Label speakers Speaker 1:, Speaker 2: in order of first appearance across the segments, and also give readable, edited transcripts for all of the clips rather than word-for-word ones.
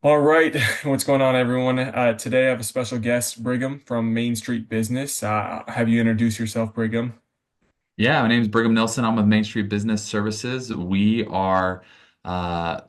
Speaker 1: All right, what's going on, everyone? Today I have a special guest, Brigham from Main Street Business. Have you introduce yourself, Brigham?
Speaker 2: Yeah, my name is Brigham Nelson. I'm with Main Street Business Services. We are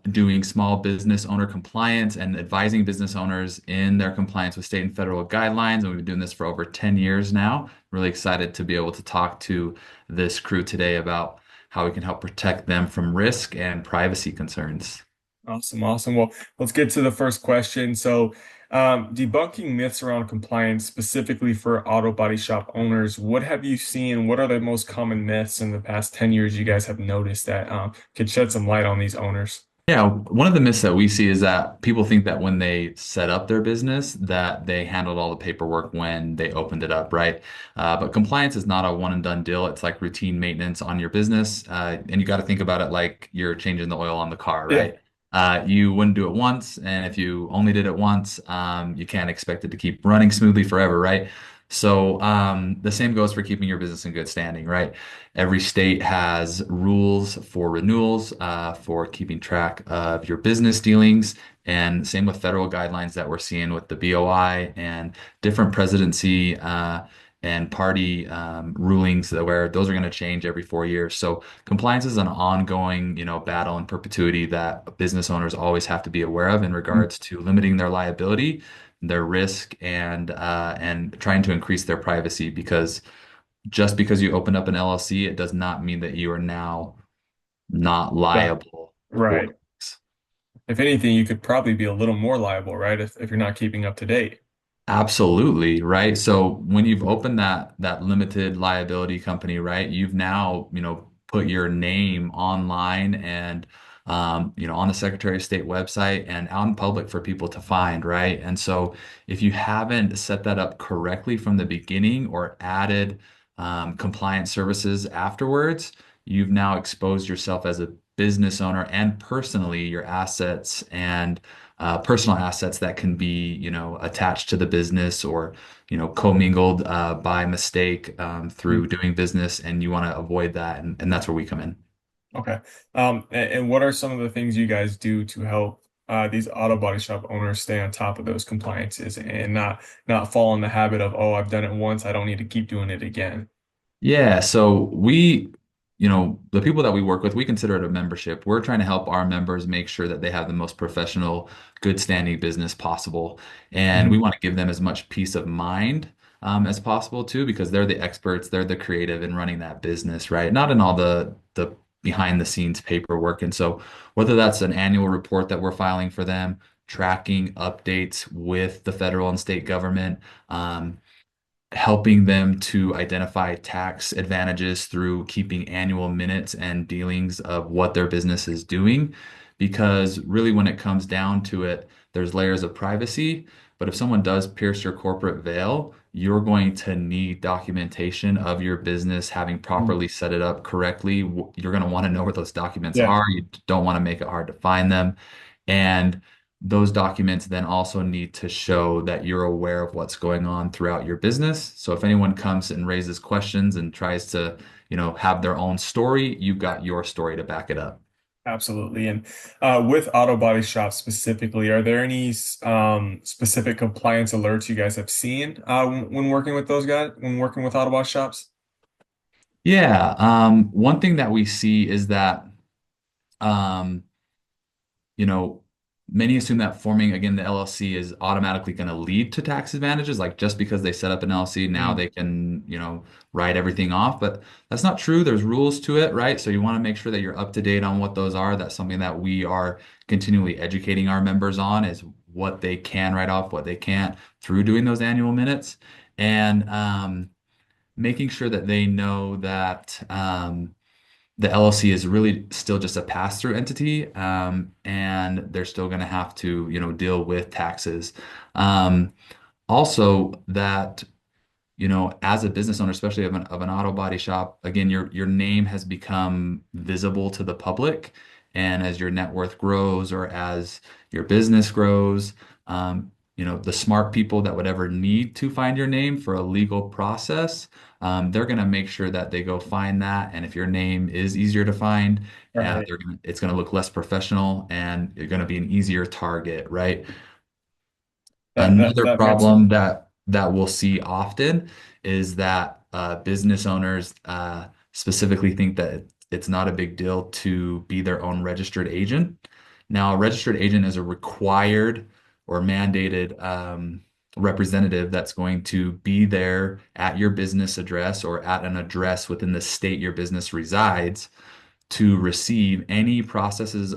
Speaker 2: doing small business owner compliance and advising business owners in their compliance with state and federal guidelines. And we've been doing this for over 10 years now. Really excited to be able to talk to this crew today about how we can help protect them from risk and privacy concerns.
Speaker 1: Awesome, awesome. Well, let's get to the first question. Debunking myths around compliance, specifically for auto body shop owners, what have you seen? What are the most common myths in the past 10 years you guys have noticed that could shed some light on these owners?
Speaker 2: Yeah, one of the myths that we see is that people think that when they set up their business, that they handled all the paperwork when they opened it up, right? But compliance is not a one and done deal. It's like routine maintenance on your business, and you got to think about it like you're changing the oil on the car,
Speaker 1: Yeah.
Speaker 2: right? You wouldn't do it once, and if you only did it once, you can't expect it to keep running smoothly forever, right? So the same goes for keeping your business in good standing, right? Every state has rules for renewals, for keeping track of your business dealings, and same with federal guidelines that we're seeing with the BOI and different presidency and party rulings that where those are going to change every 4 years. So compliance is an ongoing, battle in perpetuity that business owners always have to be aware of in regards to limiting their liability, their risk, and trying to increase their privacy because just because you opened up an LLC, it does not mean that you are now not
Speaker 1: Right.
Speaker 2: liable for
Speaker 1: Right.
Speaker 2: things.
Speaker 1: If anything, you could probably be a little more liable, right? If you're not keeping up to date.
Speaker 2: Absolutely, right? So when you've opened that limited liability company, right, you've now, put your name online and on the Secretary of State website and out in public for people to find, right? And so if you haven't set that up correctly from the beginning or added compliance services afterwards, you've now exposed yourself as a business owner and personally your assets and personal assets that can be, attached to the business or, commingled by mistake through doing business, and you want to avoid that, and that's where we come in.
Speaker 1: Okay. And what are some of the things you guys do to help these auto body shop owners stay on top of those compliances and not fall in the habit of, oh, I've done it once, I don't need to keep doing it again.
Speaker 2: Yeah, so the people that we work with, we consider it a membership. We're trying to help our members make sure that they have the most professional, good standing business possible. And we
Speaker 1: Mhm.
Speaker 2: want to give them as much peace of mind as possible too, because they're the experts, they're the creative in running that business, right? Not in all the behind the scenes paperwork. And so whether that's an annual report that we're filing for them, tracking updates with the federal and state government, helping them to identify tax advantages through keeping annual minutes and dealings of what their business is doing. Because really, when it comes down to it, there's layers of privacy. But if someone does pierce your corporate veil, you're going to need documentation of your business, having properly set it up correctly. You're going to want to know where those documents
Speaker 1: Yeah,
Speaker 2: are. You don't want to make it hard to find them. And those documents then also need to show that you're aware of what's going on throughout your business. So if anyone comes and raises questions and tries to, have their own story, you've got your story to back it up.
Speaker 1: absolutely. And with auto body shops specifically, are there any specific compliance alerts you guys have seen when working with those guys, when working with auto body shops?
Speaker 2: Yeah, one thing that we see is that um, you know, many assume that forming again the LLC is automatically going to lead to tax advantages. Like just because they set up an LLC, now
Speaker 1: Mm.
Speaker 2: they can, write everything off. But that's not true. There's rules to it, right? So you want to make sure that you're up to date on what those are. That's something that we are continually educating our members on is what they can write off, what they can't through doing those annual minutes. And making sure that they know that the LLC is really still just a pass-through entity, and they're still going to have to, deal with taxes. Also, that as a business owner, especially of an auto body shop, again, your name has become visible to the public, and as your net worth grows or as your business grows, the smart people that would ever need to find your name for a legal process, they're going to make sure that they go find that. And if your name is easier to find,
Speaker 1: Right.
Speaker 2: it's going to look less professional and you're going to be an easier target, right? Another
Speaker 1: That makes sense.
Speaker 2: problem that we'll see often is that business owners specifically think that it's not a big deal to be their own registered agent. Now, a registered agent is a required or mandated representative that's going to be there at your business address or at an address within the state your business resides to receive any processes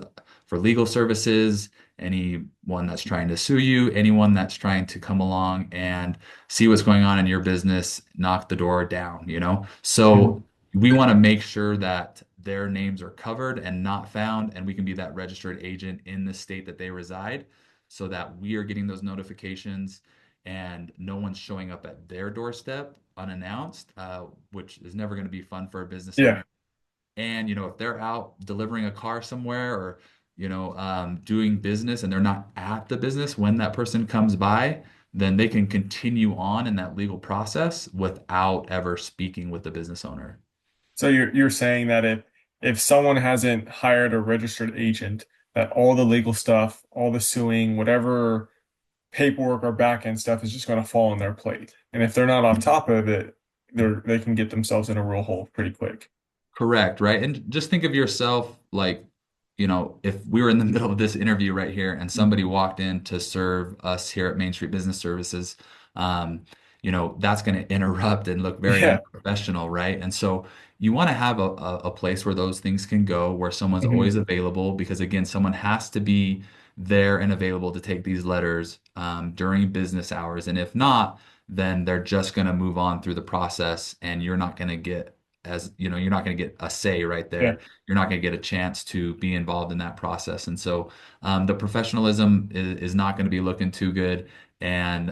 Speaker 2: for legal services, anyone that's trying to sue you, anyone that's trying to come along and see what's going on in your business, knock the door down.
Speaker 1: Mhm.
Speaker 2: So we want to make sure that their names are covered and not found, and we can be that registered agent in the state that they reside so that we are getting those notifications and no one's showing up at their doorstep unannounced, which is never going to be fun for a business
Speaker 1: Yeah.
Speaker 2: owner. And, if they're out delivering a car somewhere or, doing business and they're not at the business when that person comes by, then they can continue on in that legal process without ever speaking with the business owner.
Speaker 1: So you're saying that if someone hasn't hired a registered agent, that all the legal stuff, all the suing, whatever paperwork or back end stuff is just going to fall on their plate. And if they're not on top of it, they can get themselves in a real hole pretty quick.
Speaker 2: Correct, right? And just think of yourself like, if we were in the middle of this interview right here and somebody walked in to serve us here at Main Street Business Services, that's going to interrupt and look very
Speaker 1: Yeah.
Speaker 2: unprofessional, right? And so you want to have a place where those things can go, where someone's
Speaker 1: Mhm.
Speaker 2: always available, because again, someone has to be there and available to take these letters during business hours. And if not, then they're just going to move on through the process and you're not going to get you're not going to get a say right
Speaker 1: Yeah.
Speaker 2: there. You're not going to get a chance to be involved in that process. And so the professionalism is not going to be looking too good. And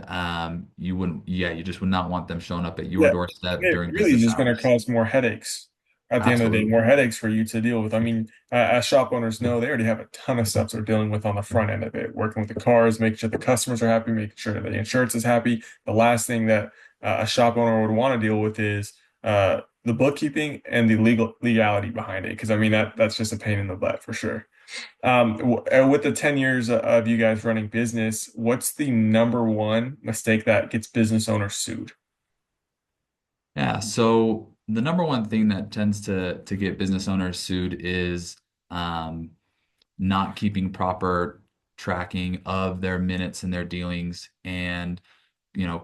Speaker 2: you just would not want them showing up at your
Speaker 1: Yeah,
Speaker 2: doorstep
Speaker 1: it
Speaker 2: during
Speaker 1: really is
Speaker 2: business
Speaker 1: just going to
Speaker 2: hours.
Speaker 1: cause more headaches at the end of the day,
Speaker 2: Absolutely.
Speaker 1: more headaches for you to deal with. I mean, as shop owners know, they already have a ton of stuff they're dealing with on the front end of it, working with the cars, making sure the customers are happy, making sure that the insurance is happy. The last thing that a shop owner would want to deal with is the bookkeeping and the legality behind it. Because I mean, that's just a pain in the butt for sure. With the 10 years of you guys running business, what's the number one mistake that gets business owners sued?
Speaker 2: Yeah. So the number one thing that tends to get business owners sued is um, not keeping proper tracking of their minutes and their dealings and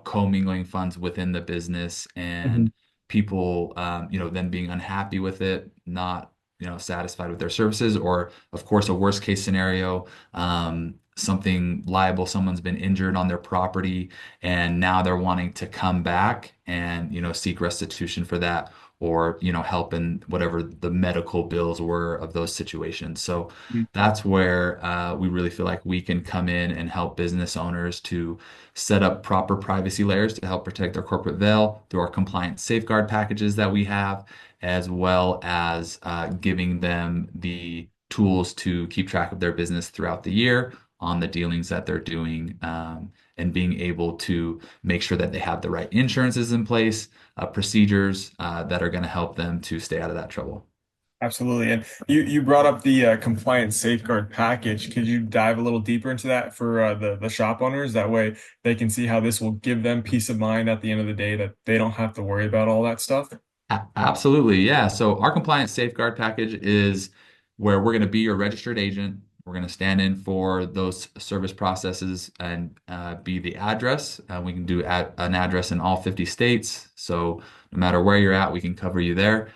Speaker 2: commingling funds within the business
Speaker 1: Mhm.
Speaker 2: and people then being unhappy with it, not satisfied with their services, or of course a worst case scenario, something liable, someone's been injured on their property and now they're wanting to come back and seek restitution for that, or help in whatever the medical bills were of those situations. So that's where we really feel like we can come in and help business owners to set up proper privacy layers to help protect their corporate veil through our compliance safeguard packages that we have, as well as giving them the tools to keep track of their business throughout the year on the dealings that they're doing, and being able to make sure that they have the right insurances in place, procedures that are going to help them to stay out of that trouble.
Speaker 1: Absolutely. And you brought up the compliance safeguard package. Could you dive a little deeper into that for the shop owners? That way they can see how this will give them peace of mind at the end of the day that they don't have to worry about all that stuff.
Speaker 2: Absolutely, yeah. So our compliance safeguard package is where we're going to be your registered agent. We're going to stand in for those service processes and be the address. We can do an address in all 50 states. So no matter where you're at, we can cover you there.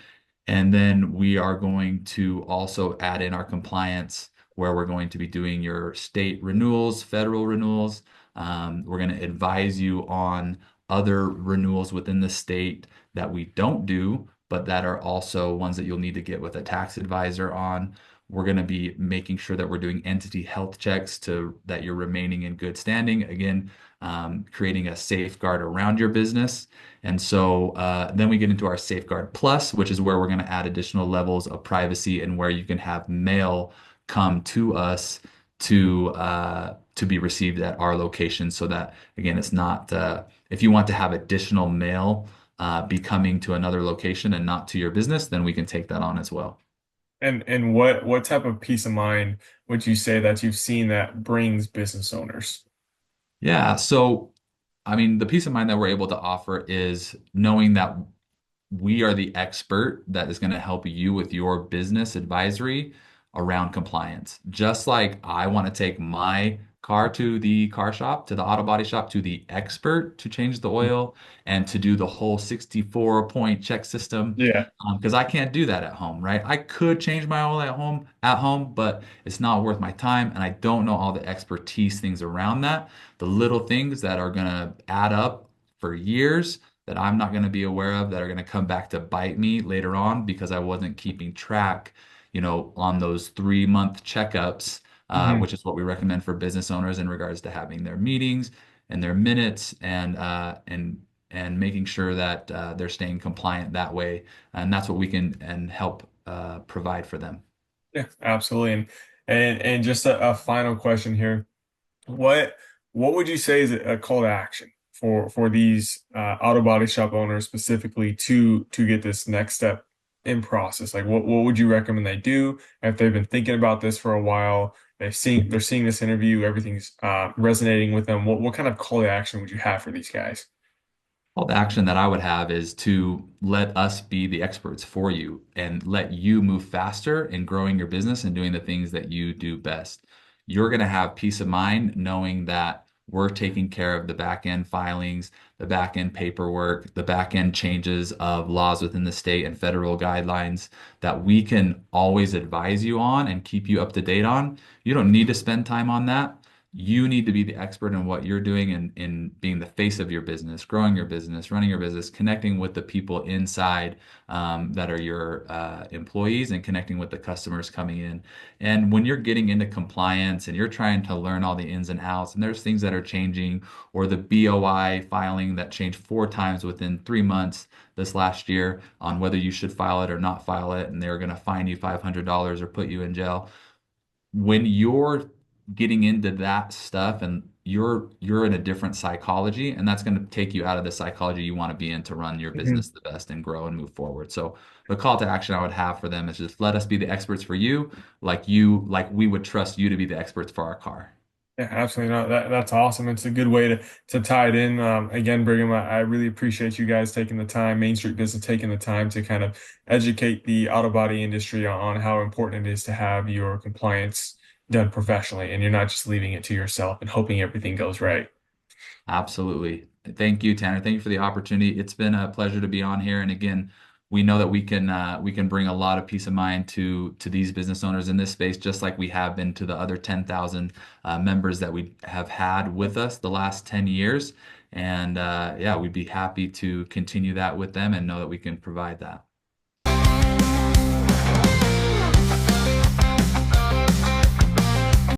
Speaker 2: And then we are going to also add in our compliance where we're going to be doing your state renewals, federal renewals. We're going to advise you on other renewals within the state that we don't do, but that are also ones that you'll need to get with a tax advisor on. We're going to be making sure that we're doing entity health checks to that you're remaining in good standing. Again, creating a safeguard around your business. And so then we get into our Safeguard Plus, which is where we're going to add additional levels of privacy and where you can have mail come to us to to be received at our location so that, again, it's not, if you want to have additional mail be coming to another location and not to your business, then we can take that on as well.
Speaker 1: And what type of peace of mind would you say that you've seen that brings business owners?
Speaker 2: Yeah. So, I mean, the peace of mind that we're able to offer is knowing that we are the expert that is going to help you with your business advisory around compliance. Just like I want to take my car to the car shop, to the auto body shop, to the expert to change the oil and to do the whole 64-point check system.
Speaker 1: Yeah.
Speaker 2: Because I can't do that at home, right? I could change my oil at home, but it's not worth my time, and I don't know all the expertise things around that, the little things that are gonna add up for years that I'm not going to be aware of that are going to come back to bite me later on because I wasn't keeping track, on those 3-month checkups,
Speaker 1: Hmm.
Speaker 2: which is what we recommend for business owners in regards to having their meetings and their minutes and making sure that they're staying compliant that way. And that's what we can and help provide for them.
Speaker 1: Yeah, absolutely. And just a final question here. What what would you say is a call to action for these auto body shop owners specifically to get this next step in process? Like what would you recommend they do if they've been thinking about this for a while? They're seeing this interview, everything's resonating with them. What kind of call to action would you have for these guys?
Speaker 2: All the action that I would have is to let us be the experts for you and let you move faster in growing your business and doing the things that you do best. You're going to have peace of mind knowing that we're taking care of the back end filings, the back end paperwork, the back end changes of laws within the state and federal guidelines that we can always advise you on and keep you up to date on. You don't need to spend time on that. You need to be the expert in what you're doing and in being the face of your business, growing your business, running your business, connecting with the people inside that are your employees and connecting with the customers coming in. And when you're getting into compliance and you're trying to learn all the ins and outs, and there's things that are changing, or the BOI filing that changed 4 times within 3 months this last year on whether you should file it or not file it, and they're going to fine you $500 or put you in jail when you're getting into that stuff and you're in a different psychology and that's going to take you out of the psychology you want to be in to run your
Speaker 1: Mhm.
Speaker 2: business the best and grow and move forward. So the call to action I would have for them is just let us be the experts for you like we would trust you to be the experts for our car.
Speaker 1: Yeah, absolutely. No, that's awesome. It's a good way to tie it in. Again, Brigham, I really appreciate you guys taking the time, Main Street Business taking the time to kind of educate the auto body industry on how important it is to have your compliance done professionally, and you're not just leaving it to yourself and hoping everything goes right.
Speaker 2: Absolutely. Thank you, Tanner. Thank you for the opportunity. It's been a pleasure to be on here. And again, we know that we can bring a lot of peace of mind to these business owners in this space, just like we have been to the other 10,000 members that we have had with us the last 10 years. And yeah, we'd be happy to continue that with them and know that we can provide that.